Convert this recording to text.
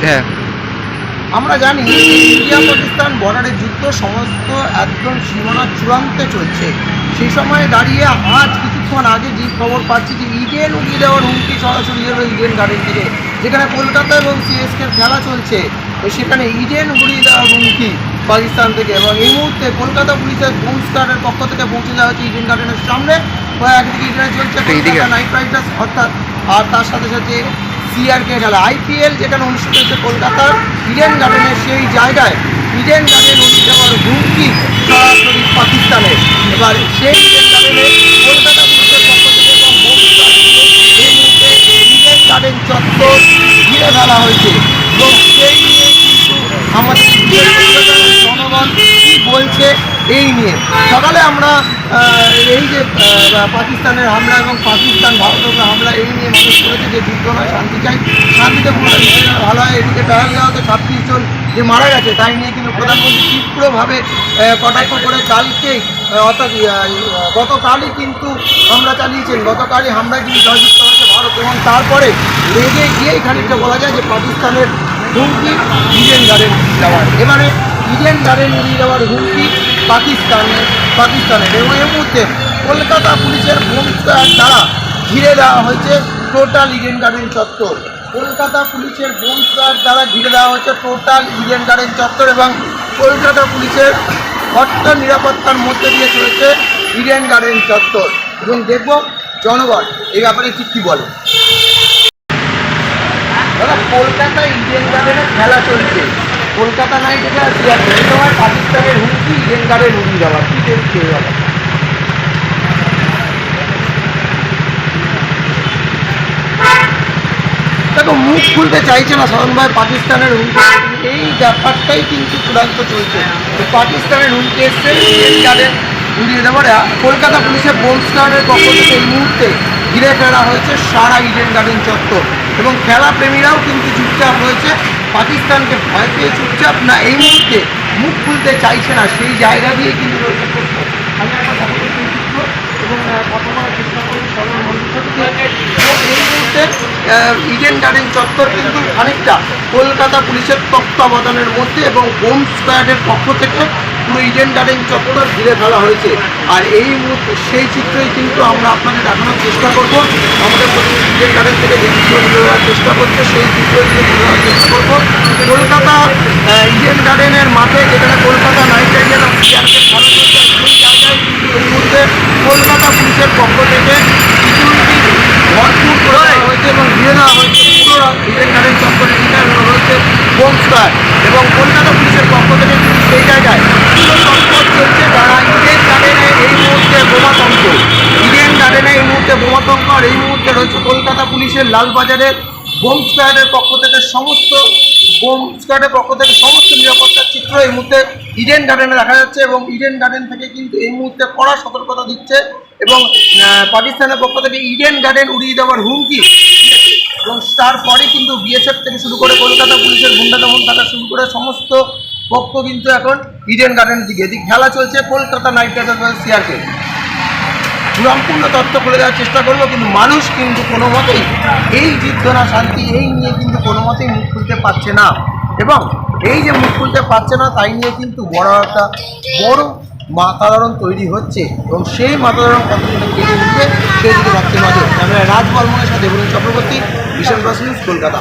হ্যাঁ, আমরা জানি ইন্ডিয়া পাকিস্তান বর্ডারের যুদ্ধ সমস্ত একদম সীমানার চূড়ান্তে চলছে। সেই সময়ে দাঁড়িয়ে আজ কিছুক্ষণ আগে যে খবর পাচ্ছি যে ইডেন উড়িয়ে দেওয়ার হুমকি সরাসরি এলো ইডেন গার্ডেন থেকে, যেখানে কলকাতা এবং সিএসকের খেলা চলছে, তো সেখানে ইডেন উড়িয়ে দেওয়ার হুমকি পাকিস্তান থেকে। এবং এই মুহূর্তে কলকাতা পুলিশের হোম স্কোয়াডের পক্ষ থেকে পৌঁছে দেওয়া হচ্ছে ইডেন গার্ডেনের সামনে। একদিকে ইডেনে চলছে কলকাতা নাইট রাইডার্স অর্থাৎ, আর তার সাথে সাথে সিআরকে খেলা আইপিএল যেখানে অনুষ্ঠিত হচ্ছে কলকাতার ইডেন গার্ডেনের সেই জায়গায় ইডেন গার্ডেন উড়িয়ে দেওয়ার হুমকি সরাসরি পাকিস্তানের। এবার সেই ইডেন গার্ডেনে কলকাতা পুলিশের পক্ষ থেকে এবং হোম স্কোয়াডকে এই মুহূর্তে ইডেন গার্ডেন চত্বর ঘিরে ফেলা হয়েছে। এবং সেই নিয়ে কিন্তু আমাদের জনগণ কী বলছে এই নিয়ে সকালে আমরা এই যে পাকিস্তানের হামলা এবং পাকিস্তান ভারতের উপর হামলা এই নিয়ে মানুষ করেছে যে যুদ্ধ নয় শান্তি চাই, শান্তিতে ভালো হয়। এদিকে পেহেলগাঁওতে 36 জন যে মারা গেছে তাই নিয়ে কিন্তু প্রধানমন্ত্রী তীব্রভাবে কটাক্ষ করে কালকেই অর্থাৎ গতকালই কিন্তু হামলা চালিয়েছেন। গতকালই হামলায় কিন্তু জয়যুক্ত হয়েছে ভারত এবং তারপরে লেগে গিয়েই খানিকটা বলা যায় যে পাকিস্তানের হুমকি ইডেন গার্ডেন যাওয়ার। এবারে ইডেন গার্ডেন উড়িয়ে যাওয়ার হুমকি পাকিস্তানের এবং এর মধ্যে কলকাতা পুলিশের হোম স্কোয়াড দ্বারা ঘিরে দেওয়া হয়েছে টোটাল ইডেন গার্ডেন চত্বর। কলকাতা পুলিশের হোম স্কোয়াড দ্বারা ঘিরে দেওয়া হয়েছে টোটাল ইডেন গার্ডেন চত্বর এবং কলকাতা পুলিশের কঠোর নিরাপত্তার মধ্যে দিয়ে চলেছে ইডেন গার্ডেন চত্বর। এবং দেখব জনগণ এই ব্যাপারে কী বলে। দাদা, কলকাতায় ইডেন গার্ডেনের খেলা চলছে, কলকাতা নাইট রাইডার্স এই সময় পাকিস্তানের হুমকি ইডেন গার্ডেন উড়িয়ে যাওয়ার, কী দেখছে এই ব্যাপারে? দেখো, মুখ খুলতে চাইছে না সাধারণভাবে পাকিস্তানের হুমকি, এই ব্যাপারটাই কিন্তু চূড়ান্ত চলছে। পাকিস্তানের হুমকি এসছে ইডেন গার্ডেন উড়িয়ে দেওয়ার। কলকাতা পুলিশের হোম স্কোয়াডের পক্ষ থেকে এই মুহূর্তে ঘিরে ফেলা হয়েছে সারা ইডেন গার্ডেন চত্বর এবং খেলা প্রেমীরাও কিন্তু চুপচাপ হয়েছে। পাকিস্তানকে ভয় পেয়ে চুপচাপ না, এই মুহূর্তে মুখ খুলতে চাইছে না, সেই জায়গা দিয়ে কিন্তু রয়েছে প্রশ্ন। আমি একটা কথা বলছি এবং কথা বলার চেষ্টা করছি সরল মন্ত্রী এই মুহূর্তে ইডেন গার্ডেন চত্বর কিন্তু খানিকটা কলকাতা পুলিশের তত্ত্বাবধানের মধ্যে এবং হোম স্কোয়াডের পক্ষ থেকে পুরো ইডেন গার্ডেন চত্বর ঘিরে ফেলা হয়েছে। আর এই মুহূর্তে সেই চিত্রই কিন্তু আমরা আপনাদের দেখানোর চেষ্টা করব। আমাদের ইডেন গার্ডেন থেকে যে চিত্র তুলে দেওয়ার চেষ্টা করছে সেই চিত্র তুলে দেওয়ার চেষ্টা করব। কলকাতা ইডেন গার্ডেনের মাঠে যেখানে কলকাতা নাইট রাইডার্স সিআরকে খেলা চলছে সেই জায়গায় কিন্তু এই মুহূর্তে কলকাতা পুলিশের পক্ষ থেকে সিকিউরিটি ভরপুর করে দেওয়া হয়েছে এবং ঘিরে দেওয়া হয়েছে পুরো ইডেন গার্ডেন চত্বরে ঘিরে রয়েছে হোম স্কোয়াড এবং কলকাতা পুলিশের পক্ষ থেকে কিন্তু সেই জায়গায় পুরো সংকট চলছে। যারা ইডেন গার্ডেনে এই মুহূর্তে বোমাতঙ্ক, ইডেন গার্ডেনে এই মুহূর্তে বোমাতঙ্ক, আর এই মুহূর্তে রয়েছে কলকাতা পুলিশের লালবাজারের হোম স্কোয়াডের পক্ষ থেকে সমস্ত নিরাপত্তার চিত্র এই মুহূর্তে ইডেন গার্ডেনে দেখা যাচ্ছে এবং ইডেন গার্ডেন থেকে কিন্তু এই মুহূর্তে কড়া সতর্কতা দিচ্ছে এবং পাকিস্তানের পক্ষ থেকে ইডেন গার্ডেন উড়িয়ে দেওয়ার হুমকি এবং তারপরে কিন্তু বিএসএফ থেকে শুরু করে কলকাতা পুলিশের গুন্ডা দমন থাকা শুরু করে সমস্ত পক্ষ কিন্তু এখন ইডেন গার্ডেনের দিকে খেলা চলছে কলকাতা নাইট রাইডার্স সিআরকে। সম্পূর্ণ তথ্য করে দেওয়ার চেষ্টা করবো, কিন্তু মানুষ কিন্তু কোনো মতেই এই যুদ্ধ না শান্তি এই নিয়ে কিন্তু কোনো মতেই মুখ খুলতে পারছে না এবং এই যে মুখ খুলতে পারছে না তাই নিয়ে কিন্তু বড় মাতাধারণ তৈরি হচ্ছে এবং সেই মাতাধারণ কতদিনে কেটে উঠবে সেই দিকে ভাবছে নজর। ক্যামেরায় রাজ বর্মনের সাথে Debarun Chakraborty, vision plus news, Kolkata.